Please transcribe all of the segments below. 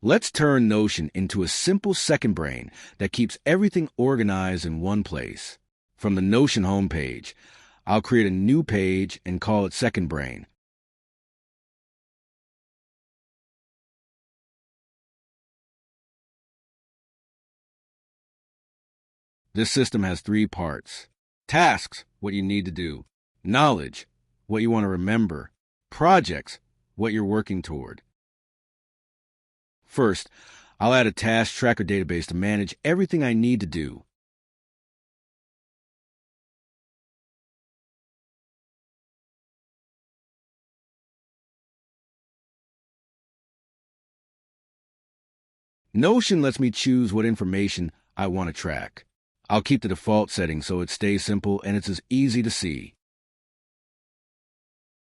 Let's turn Notion into a simple second brain that keeps everything organized in one place. From the Notion homepage, I'll create a new page and call it Second Brain. This system has 3 parts. Tasks, what you need to do. Knowledge, what you want to remember. Projects, what you're working toward. First, I'll add a task tracker database to manage everything I need to do. Notion lets me choose what information I want to track. I'll keep the default setting so it stays simple and it's as easy to see.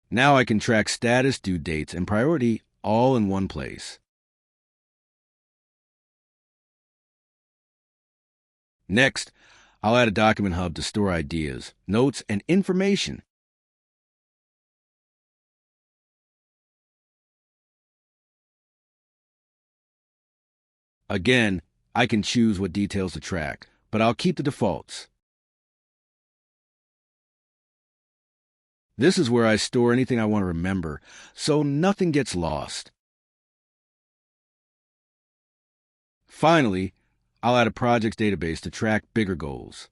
Now I can track status, due dates, and priority all in one place. Next, I'll add a document hub to store ideas, notes, and information. Again, I can choose what details to track, but I'll keep the defaults. This is where I store anything I want to remember, so nothing gets lost. Finally, I'll add a projects database to track bigger goals.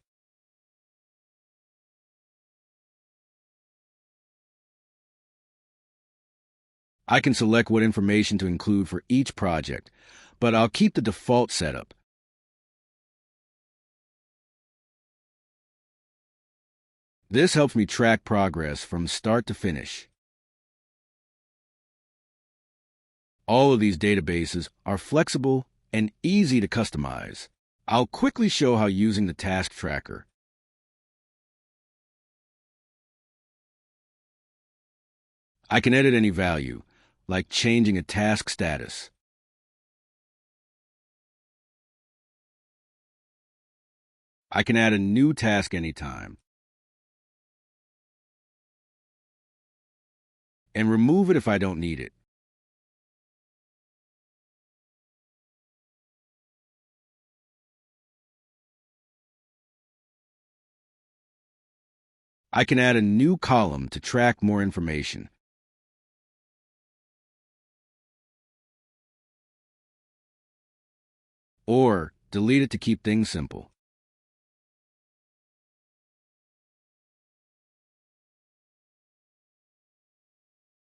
I can select what information to include for each project, but I'll keep the default setup. This helps me track progress from start to finish. All of these databases are flexible and easy to customize. I'll quickly show how using the task tracker. I can edit any value, like changing a task status. I can add a new task anytime and remove it if I don't need it. I can add a new column to track more information. Or delete it to keep things simple.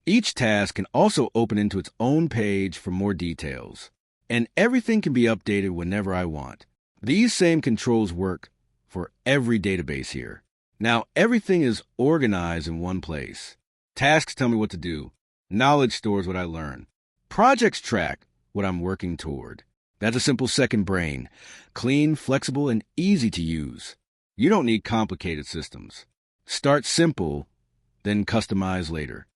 Each task can also open into its own page for more details, and everything can be updated whenever I want. These same controls work for every database here. Now everything is organized in one place. Tasks tell me what to do. Knowledge stores what I learn. Projects track what I'm working toward. That's a simple second brain. Clean, flexible, and easy to use. You don't need complicated systems. Start simple, then customize later.